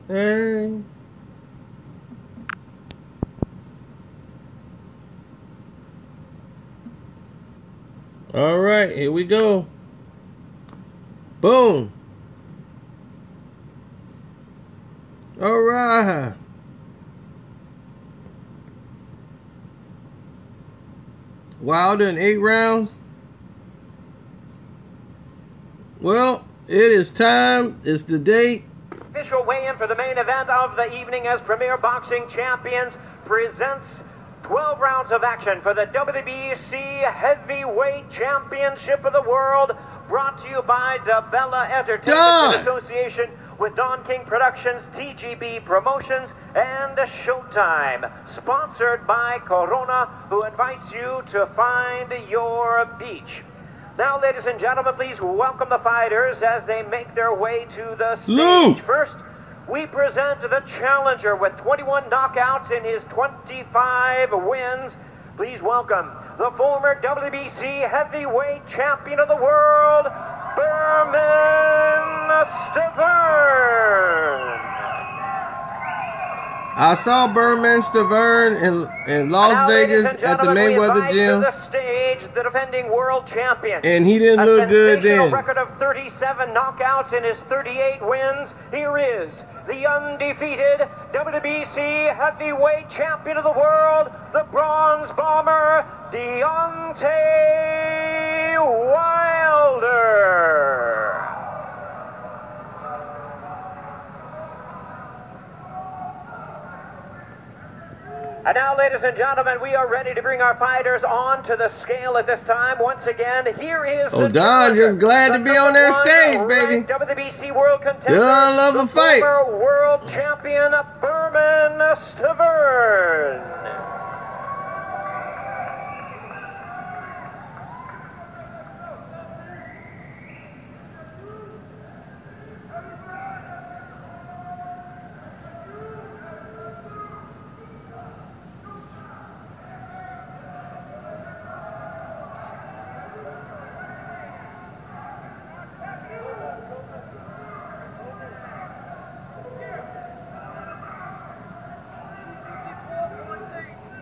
Hey. All right, here we go. Boom. All right. Wilder in 8 rounds. Well, it is time. It's the date. Official weigh-in for the main event of the evening as Premier Boxing Champions presents 12 rounds of action for the WBC Heavyweight Championship of the World, brought to you by DeBella Entertainment in association with Don King Productions, TGB Promotions, and Showtime. Sponsored by Corona, who invites you to find your beach. Now, ladies and gentlemen, please welcome the fighters as they make their way to the stage. First, we present the challenger with 21 knockouts in his 25 wins. Please welcome the former WBC Heavyweight Champion of the World, Berman Stiverne. I saw Berman Stiverne in Las Vegas at the Mayweather gym. To the stage, the defending world champion. And he didn't look good then. A record of 37 knockouts in his 38 wins. Here is the undefeated WBC Heavyweight Champion of the World, the Bronze Bomber, Deontay Wilder. And now, ladies and gentlemen, we are ready to bring our fighters on to the scale at this time. Once again, here is the Don, just glad to be on that stage, baby. WBC World Contender, Don love the fight. Former World Champion Berman Stiverne.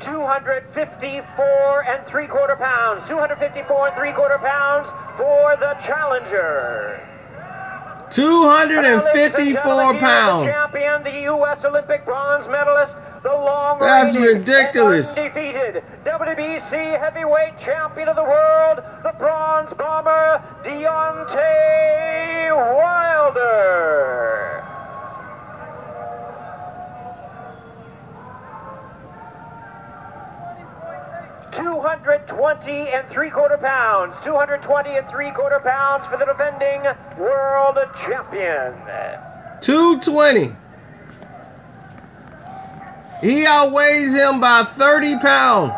254 3/4 pounds. 254 3/4 pounds for the challenger. 254 pounds. The champion, the U.S. Olympic bronze medalist, the That's ridiculous. Undefeated WBC heavyweight champion of the world, the Bronze Bomber, Deontay Wilder. 220 3/4 pounds. 220 3/4 pounds for the defending world champion. 220. He outweighs him by 30 pounds.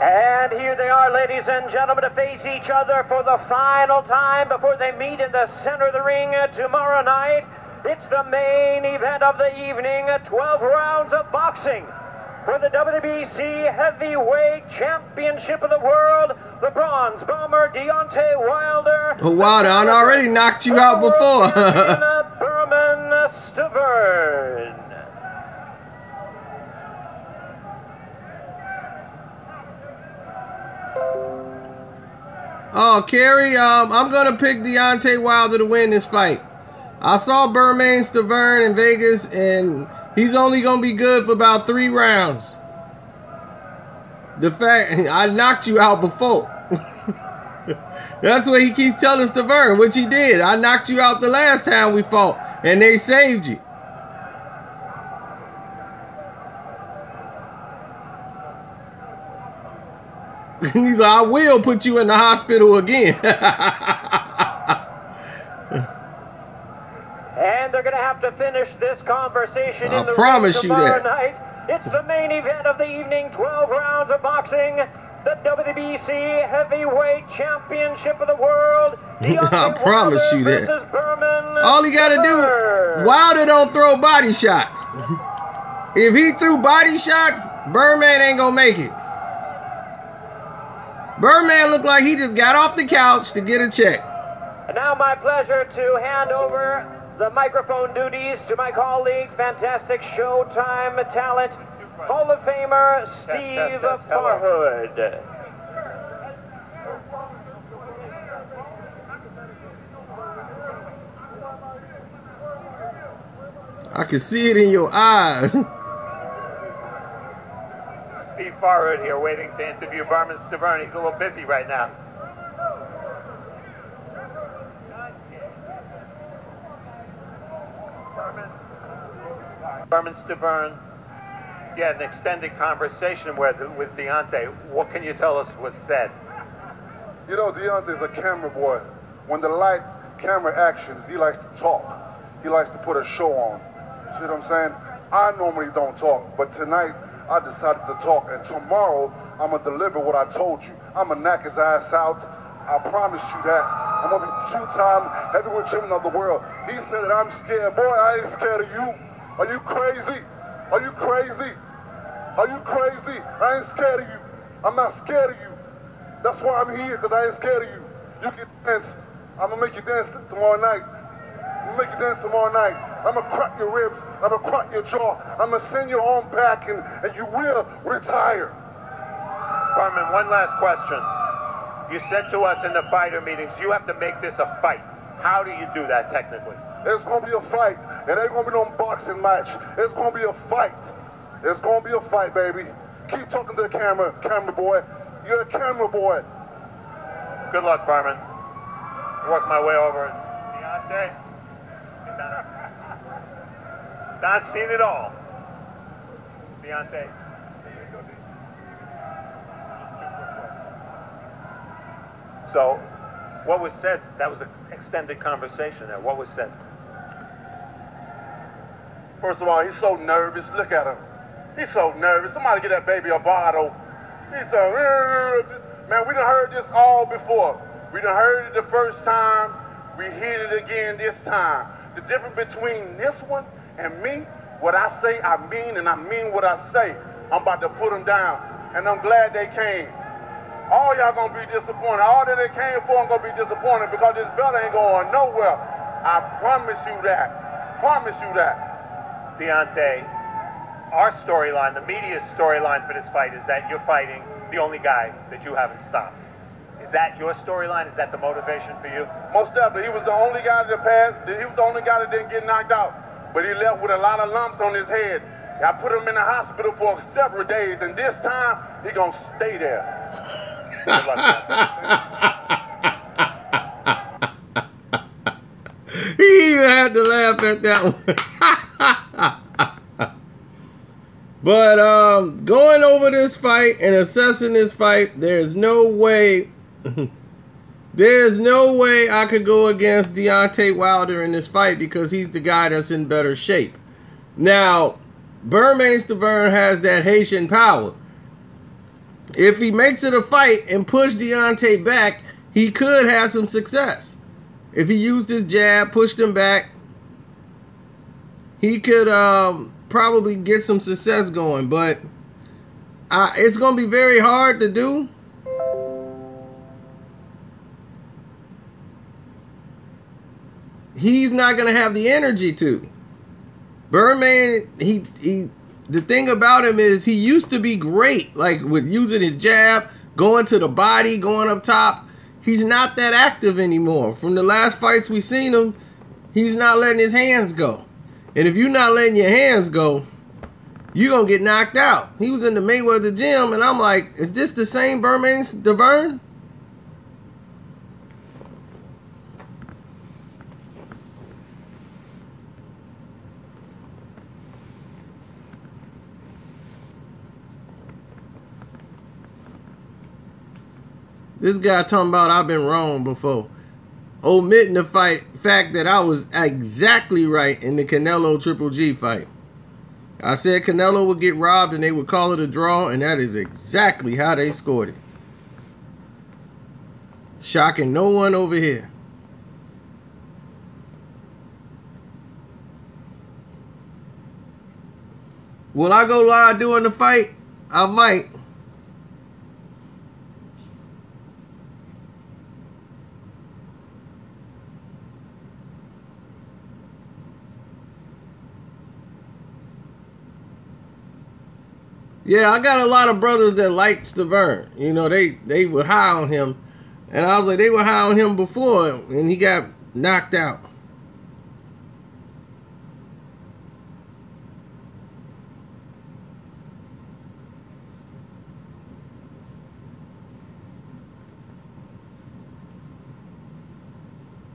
And here they are, ladies and gentlemen, to face each other for the final time before they meet in the center of the ring tomorrow night. It's the main event of the evening, 12 rounds of boxing. For the WBC Heavyweight Championship of the World, the Bronze Bomber, Deontay Wilder. Oh, Wilder, I already knocked you out before. Berman Stiverne. Oh, Kerry, I'm going to pick Deontay Wilder to win this fight. I saw Berman Stiverne in Vegas, and he's only going to be good for about 3 rounds. The fact, I knocked you out before. That's what he keeps telling Stiverne, which he did. I knocked you out the last time we fought, and they saved you. He's like, I will put you in the hospital again. And they're going to have to finish this conversation in the ring tomorrow night. It's the main event of the evening, 12 rounds of boxing. The WBC Heavyweight Championship of the World. I promise you that. Berman All he got to do, Wilder don't throw body shots. If he threw body shots, Berman ain't going to make it. Berman looked like he just got off the couch to get a check. And now my pleasure to hand over the microphone duties to my colleague, fantastic Showtime talent, Hall of Famer Steve Farhood. I can see it in your eyes. Steve Farhood here waiting to interview Berman Stiverne. He's a little busy right now. Berman Stiverne, you had an extended conversation with Deontay. What can you tell us was said? You know, Deontay's a camera boy. When the light, camera actions, he likes to talk. He likes to put a show on. See what I'm saying? I normally don't talk, but tonight I decided to talk, and tomorrow I'm gonna deliver what I told you. I'm gonna knock his ass out. I promise you that. I'm gonna be 2-time heavyweight champion of the world. He said that I'm scared. Boy, I ain't scared of you. Are you crazy? Are you crazy? Are you crazy? I ain't scared of you. I'm not scared of you. That's why I'm here, because I ain't scared of you. You can dance. I'm gonna make you dance tomorrow night. I'm gonna make you dance tomorrow night. I'm gonna crack your ribs. I'm gonna crack your jaw. I'm gonna send you home back, and you will retire. Berman, one last question. You said to us in the fighter meetings, you have to make this a fight. How do you do that technically? It's gonna be a fight. It ain't gonna be no boxing match. It's gonna be a fight. It's gonna be a fight, baby. Keep talking to the camera boy. You're a camera boy. Good luck, Berman. Work my way over. Deontay? Not seen it all. Deontay. So, what was said? That was an extended conversation there. What was said? First of all, he's so nervous. Look at him. He's so nervous. Somebody get that baby a bottle. He's so, man, we done heard this all before. We done heard it the first time. We hear it again this time. The difference between this one and me, what I say, I mean, and I mean what I say. I'm about to put them down, and I'm glad they came. All y'all gonna be disappointed. All that they came for, I'm gonna be disappointed because this belt ain't going nowhere. I promise you that. Promise you that. Deontay, our storyline, the media's storyline for this fight is that you're fighting the only guy that you haven't stopped. Is that your storyline? Is that the motivation for you? Most definitely. He was the only guy that passed. He was the only guy that didn't get knocked out. But he left with a lot of lumps on his head. I put him in the hospital for several days, and this time he gonna stay there. Good luck, He even had to laugh at that one. But going over this fight and assessing this fight, there's no way I could go against Deontay Wilder in this fight because he's the guy that's in better shape. Now, Berman Stiverne has that Haitian power. If he makes it a fight and push Deontay back, he could have some success. If he used his jab, pushed him back, he could probably get some success going. But it's going to be very hard to do. He's not going to have the energy to. Berman, the thing about him is he used to be great, like with using his jab, going to the body, going up top. He's not that active anymore. From the last fights we've seen him, he's not letting his hands go. And if you're not letting your hands go, you're going to get knocked out. He was in the Mayweather gym, and I'm like, is this the same Berman Stiverne? This guy talking about I've been wrong before. Omitting the fact that I was exactly right in the Canelo Triple G fight. I said Canelo would get robbed and they would call it a draw, and that is exactly how they scored it. Shocking no one over here. Will I go live during the fight? I might. Yeah, I got a lot of brothers that like Stiverne. You know, they were high on him. And I was like, they were high on him before, and he got knocked out.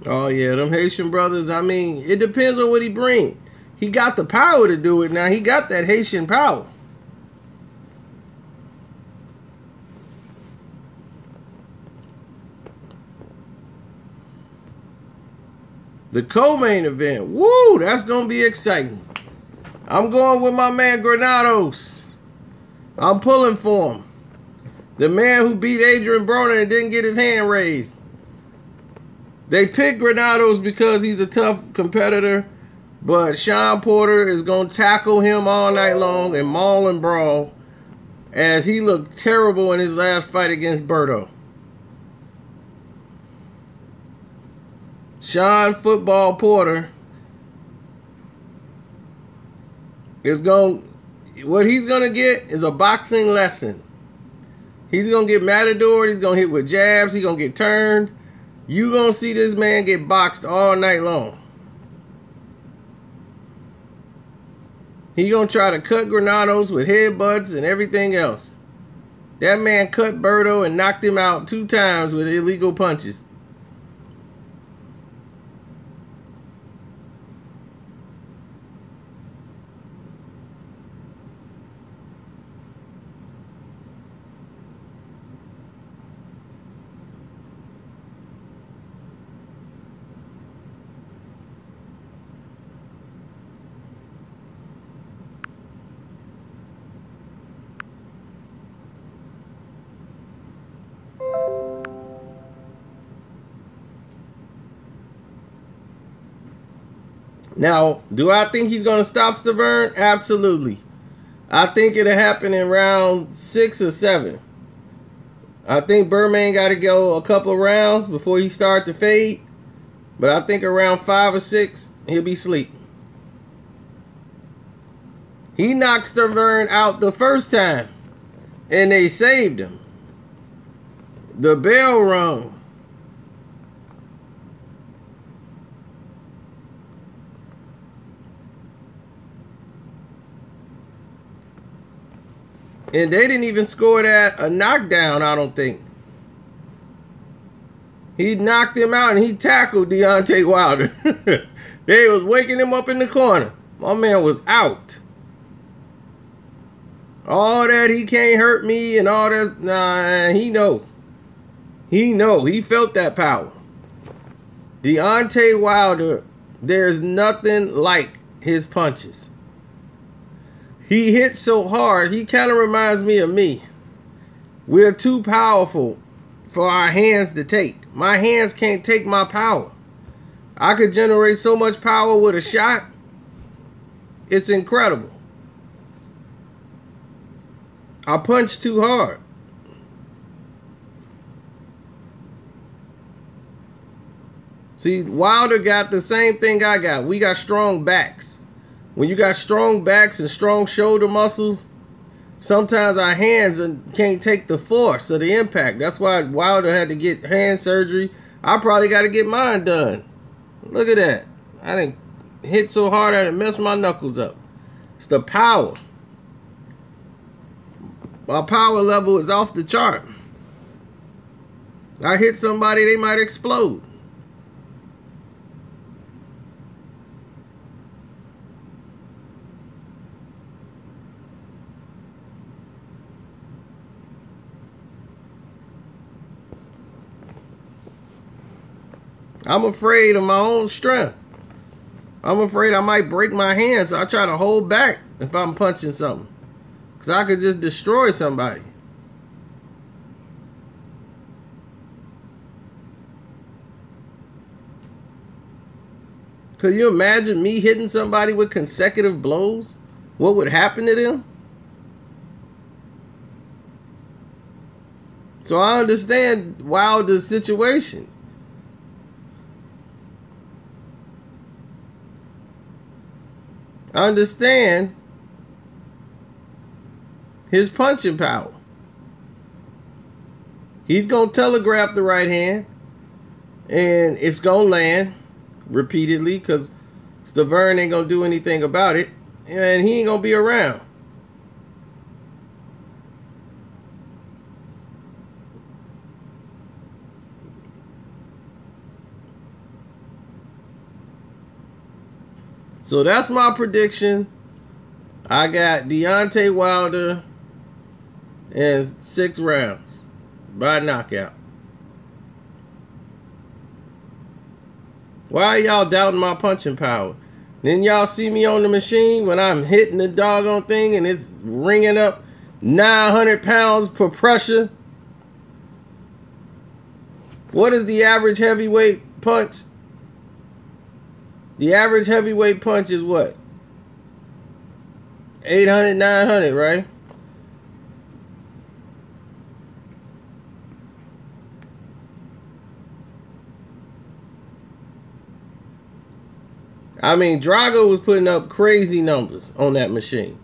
Oh, yeah, them Haitian brothers, I mean, it depends on what he bring. He got the power to do it now. He got that Haitian power. The co-main event. Woo, that's going to be exciting. I'm going with my man Granados. I'm pulling for him. The man who beat Adrian Broner and didn't get his hand raised. They picked Granados because he's a tough competitor, but Sean Porter is going to tackle him all night long and maul and brawl, as he looked terrible in his last fight against Berto. Sean Football Porter is what he's going to get is a boxing lesson. He's going to get matadored. He's going to hit with jabs. He's going to get turned. You going to see this man get boxed all night long. He going to try to cut Granados with headbutts and everything else. That man cut Berto and knocked him out 2 times with illegal punches. Now, do I think he's going to stop Stiverne? Absolutely. I think it'll happen in round 6 or 7. I think Birdman got to go a couple of rounds before he start to fade. But I think around 5 or 6, he'll be asleep. He knocked Stiverne out the first time, and they saved him. The bell rung. And they didn't even score that a knockdown, I don't think. He knocked him out and he tackled Deontay Wilder. They was waking him up in the corner. My man was out. All that he can't hurt me and all that. Nah, he know. He know. He felt that power. Deontay Wilder, there's nothing like his punches. He hits so hard, he kind of reminds me of me. We're too powerful for our hands to take. My hands can't take my power. I could generate so much power with a shot. It's incredible. I punch too hard. See, Wilder got the same thing I got. We got strong backs. When you got strong backs and strong shoulder muscles, sometimes our hands can't take the force of the impact. That's why Wilder had to get hand surgery. I probably got to get mine done. Look at that. I didn't hit so hard I didn't mess my knuckles up. It's the power. My power level is off the chart. I hit somebody, they might explode. I'm afraid of my own strength. I'm afraid I might break my hand, so I try to hold back if I'm punching something. Because I could just destroy somebody. Could you imagine me hitting somebody with consecutive blows? What would happen to them? So I understand Wilder's situation. I understand his punching power. He's going to telegraph the right hand, and it's going to land repeatedly because Stiverne ain't going to do anything about it, and he ain't going to be around. So that's my prediction. I got Deontay Wilder in 6 rounds by knockout. Why are y'all doubting my punching power? Then y'all see me on the machine when I'm hitting the doggone thing and it's ringing up 900 pounds per pressure. What is the average heavyweight punch? The average heavyweight punch is what? 800, 900, right? I mean, Drago was putting up crazy numbers on that machine.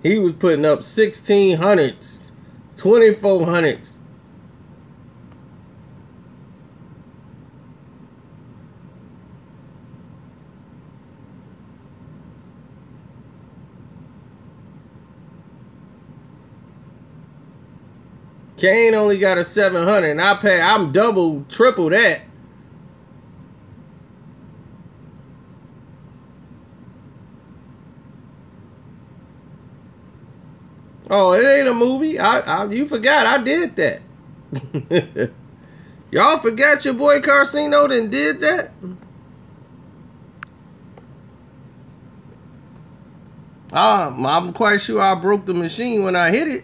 He was putting up 1600s, 2400s. Kane only got a 700, and I'm double, triple that. Oh, it ain't a movie. You forgot I did that. Y'all forgot your boy Carcino done did that? I'm quite sure I broke the machine when I hit it.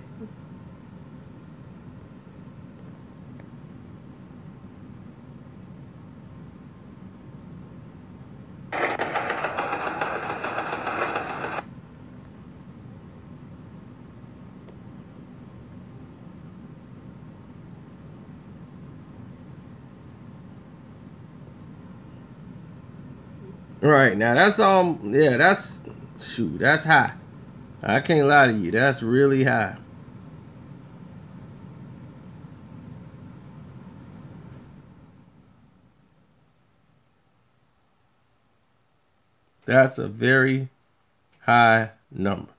Right, now that's yeah, that's high. I can't lie to you, that's really high. That's a very high number.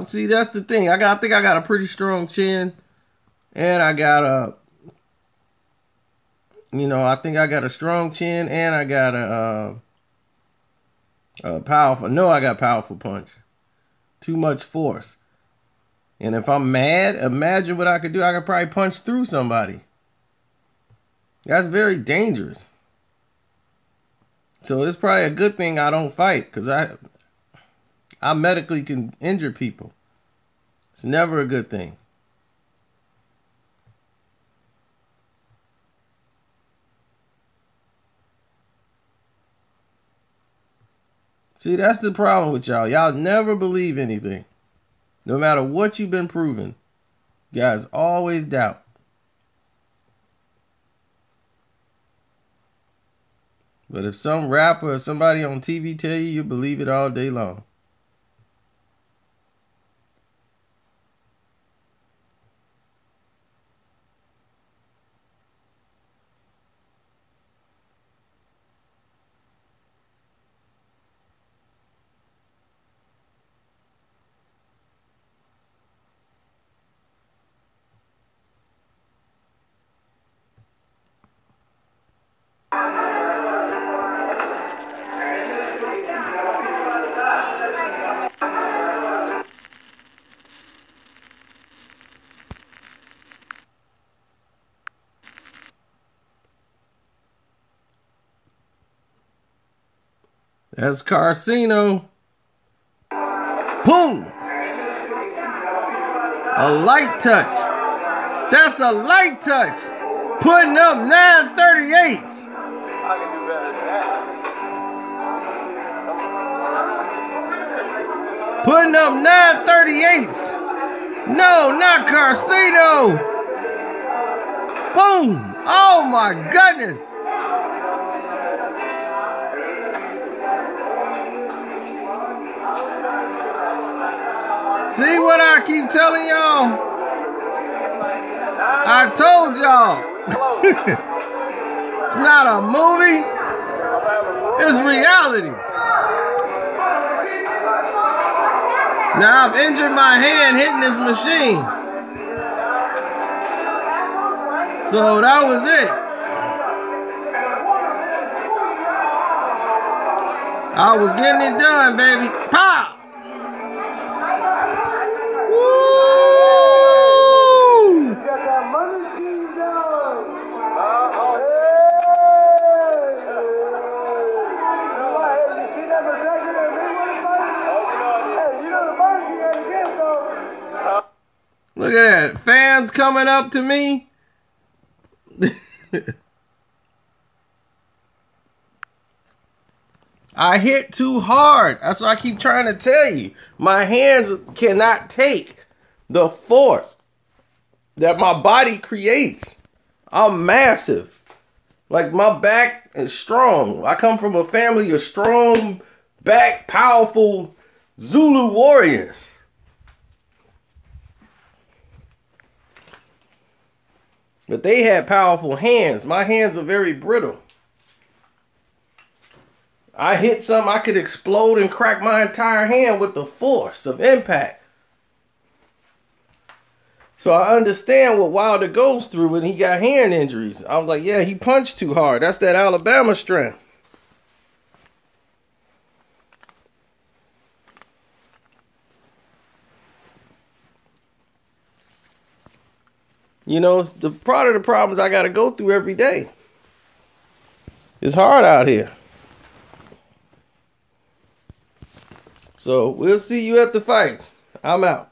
See, that's the thing. I think I got a pretty strong chin, and I got I think I got a strong chin, and I got a powerful. No, I got powerful punch. Too much force, and if I'm mad, imagine what I could do. I could probably punch through somebody. That's very dangerous. So it's probably a good thing I don't fight, because I medically can injure people. It's never a good thing. See, that's the problem with y'all. Y'all never believe anything. No matter what you've been proven, you guys always doubt. But if some rapper or somebody on TV tell you, you believe it all day long. That's Carcino. Boom! A light touch. That's a light touch. Putting up 938s. I can do better than that. Putting up 938s. No, not Carcino. Boom! Oh my goodness. See what I keep telling y'all? I told y'all. It's not a movie. It's reality. Now I've injured my hand hitting this machine. So that was it. I was getting it done, baby. Pow! Look at that. Fans coming up to me. I hit too hard. That's what I keep trying to tell you. My hands cannot take the force that my body creates. I'm massive. Like, my back is strong. I come from a family of strong back, powerful Zulu warriors. But they had powerful hands. My hands are very brittle. I hit something, I could explode and crack my entire hand with the force of impact. So I understand what Wilder goes through when he got hand injuries. I was like, yeah, he punched too hard. That's that Alabama strength. You know, it's the part of the problems I got to go through every day. It's hard out here. So we'll see you at the fights. I'm out.